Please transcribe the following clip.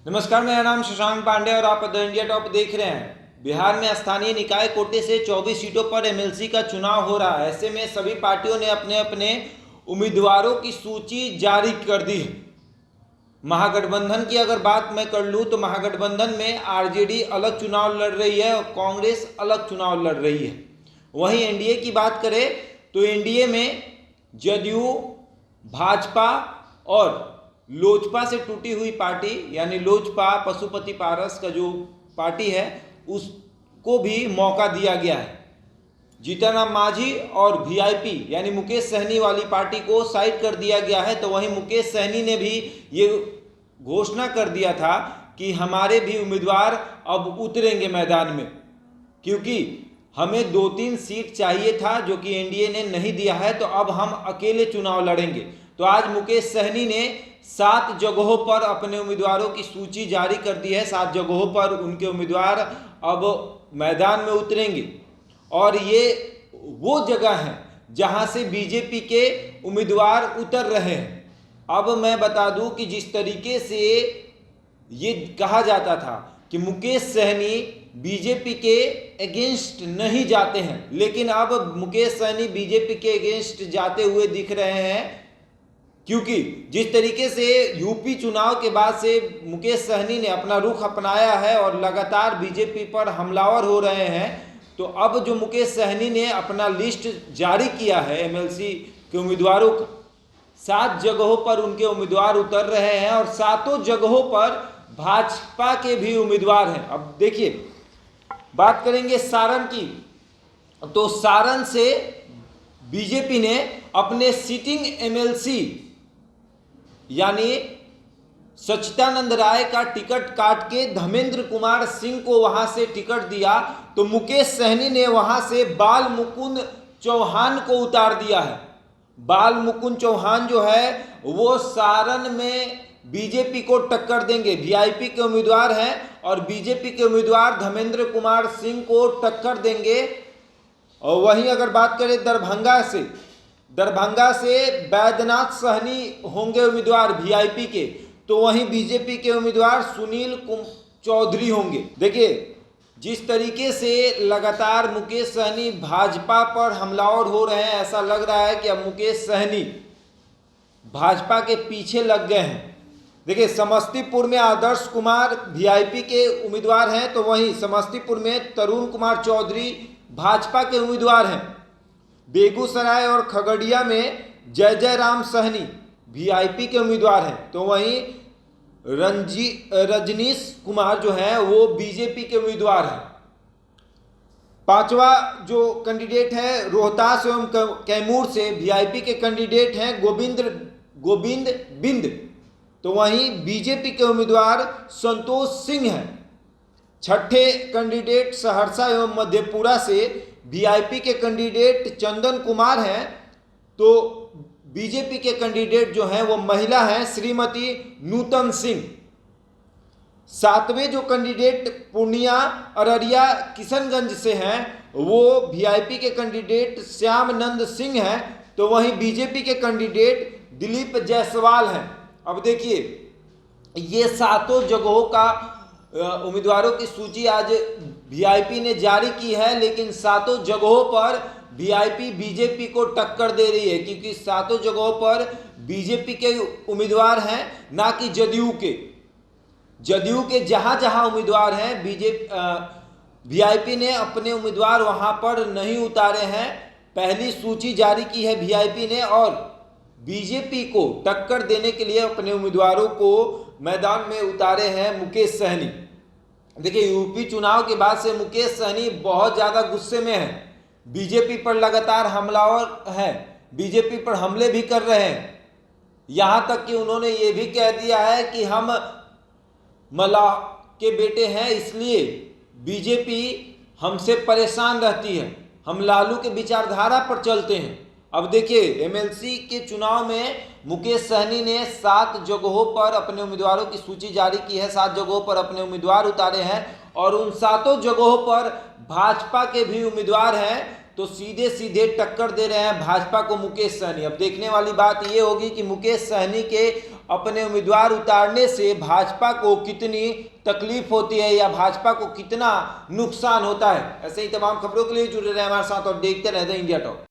नमस्कार, मेरा नाम शशांक पांडे और आप द इंडिया टॉप देख रहे हैं। बिहार में स्थानीय निकाय कोटे से 24 सीटों पर एमएलसी का चुनाव हो रहा है। ऐसे में सभी पार्टियों ने अपने अपने उम्मीदवारों की सूची जारी कर दी है। महागठबंधन की अगर बात मैं कर लूं तो महागठबंधन में आरजेडी अलग चुनाव लड़ रही है और कांग्रेस अलग चुनाव लड़ रही है। वहीं एनडीए की बात करें तो एनडीए में जदयू, भाजपा और लोजपा से टूटी हुई पार्टी यानी लोजपा पशुपति पारस का जो पार्टी है उसको भी मौका दिया गया है। जीतनराम मांझी और वीआईपी यानी मुकेश सहनी वाली पार्टी को साइड कर दिया गया है। तो वहीं मुकेश सहनी ने भी ये घोषणा कर दिया था कि हमारे भी उम्मीदवार अब उतरेंगे मैदान में, क्योंकि हमें 2-3 सीट चाहिए था जो कि एनडीए ने नहीं दिया है, तो अब हम अकेले चुनाव लड़ेंगे। तो आज मुकेश सहनी ने 7 जगहों पर अपने उम्मीदवारों की सूची जारी कर दी है। 7 जगहों पर उनके उम्मीदवार अब मैदान में उतरेंगे और ये वो जगह है जहां से बीजेपी के उम्मीदवार उतर रहे हैं। अब मैं बता दूं कि जिस तरीके से ये कहा जाता था कि मुकेश सहनी बीजेपी के अगेंस्ट नहीं जाते हैं, लेकिन अब मुकेश सहनी बीजेपी के अगेंस्ट जाते हुए दिख रहे हैं, क्योंकि जिस तरीके से यूपी चुनाव के बाद से मुकेश सहनी ने अपना रुख अपनाया है और लगातार बीजेपी पर हमलावर हो रहे हैं, तो अब जो मुकेश सहनी ने अपना लिस्ट जारी किया है एमएलसी के उम्मीदवारों का, 7 जगहों पर उनके उम्मीदवार उतर रहे हैं और 7 जगहों पर भाजपा के भी उम्मीदवार हैं। अब देखिए, बात करेंगे सारण की, तो सारण से बीजेपी ने अपने सिटिंग एमएलसी यानी सच्चिदानंद राय का टिकट काट के धर्मेंद्र कुमार सिंह को वहां से टिकट दिया। तो मुकेश सहनी ने वहां से बाल मुकुंद चौहान को उतार दिया है। बाल मुकुंद चौहान जो है वो सारण में बीजेपी को टक्कर देंगे। वीआईपी के उम्मीदवार हैं और बीजेपी के उम्मीदवार धर्मेंद्र कुमार सिंह को टक्कर देंगे। और वहीं अगर बात करें दरभंगा से बैद्यनाथ सहनी होंगे उम्मीदवार वीआईपी के, तो वहीं बीजेपी के उम्मीदवार सुनील चौधरी होंगे। देखिए, जिस तरीके से लगातार मुकेश सहनी भाजपा पर हमलावर हो रहे हैं, ऐसा लग रहा है कि अब मुकेश सहनी भाजपा के पीछे लग गए हैं। देखिए, समस्तीपुर में आदर्श कुमार वीआईपी के उम्मीदवार हैं, तो वहीं समस्तीपुर में तरुण कुमार चौधरी भाजपा के उम्मीदवार हैं। बेगूसराय और खगड़िया में जय जय राम सहनी वीआईपी के उम्मीदवार हैं, तो वहीं रजनीश कुमार जो है वो बीजेपी के उम्मीदवार हैं। 5वां जो कैंडिडेट है रोहतास एवं कैमूर से वीआईपी के कैंडिडेट हैं गोविंद बिंद, तो वहीं बीजेपी के उम्मीदवार संतोष सिंह हैं। 6ठे कैंडिडेट सहरसा एवं मधेपुरा से वीआईपी के कैंडिडेट चंदन कुमार हैं, तो बीजेपी के कैंडिडेट जो हैं वो महिला हैं श्रीमती नूतन सिंह। 7वें जो कैंडिडेट पूर्णिया, अररिया, किशनगंज से हैं वो वीआईपी के कैंडिडेट श्यामनंद सिंह हैं, तो वहीं बीजेपी के कैंडिडेट दिलीप जायसवाल हैं। अब देखिए, ये 7 जगहों का उम्मीदवारों की सूची आज वीआईपी ने जारी की है, लेकिन 7 जगहों पर वीआईपी बीजेपी को टक्कर दे रही है, क्योंकि 7 जगहों पर बीजेपी के उम्मीदवार हैं, ना कि जदयू के जहां जहां उम्मीदवार हैं वीआईपी ने अपने उम्मीदवार वहां पर नहीं उतारे हैं। पहली सूची जारी की है वीआईपी ने और बीजेपी को टक्कर देने के लिए अपने उम्मीदवारों को मैदान में उतारे हैं मुकेश सहनी। देखिए, यूपी चुनाव के बाद से मुकेश सहनी बहुत ज़्यादा गुस्से में है। बीजेपी पर लगातार हमलावर है, बीजेपी पर हमले भी कर रहे हैं। यहां तक कि उन्होंने ये भी कह दिया है कि हम मल्लाह के बेटे हैं, इसलिए बीजेपी हमसे परेशान रहती है, हम लालू के विचारधारा पर चलते हैं। अब देखिए, एमएलसी के चुनाव में मुकेश सहनी ने 7 जगहों पर अपने उम्मीदवारों की सूची जारी की है, 7 जगहों पर अपने उम्मीदवार उतारे हैं और उन 7 जगहों पर भाजपा के भी उम्मीदवार हैं, तो सीधे सीधे टक्कर दे रहे हैं भाजपा को मुकेश सहनी। अब देखने वाली बात ये होगी कि मुकेश सहनी के अपने उम्मीदवार उतारने से भाजपा को कितनी तकलीफ होती है या भाजपा को कितना नुकसान होता है। ऐसे ही तमाम खबरों के लिए जुड़े रहे हमारे साथ और देखते रहते इंडिया टॉप।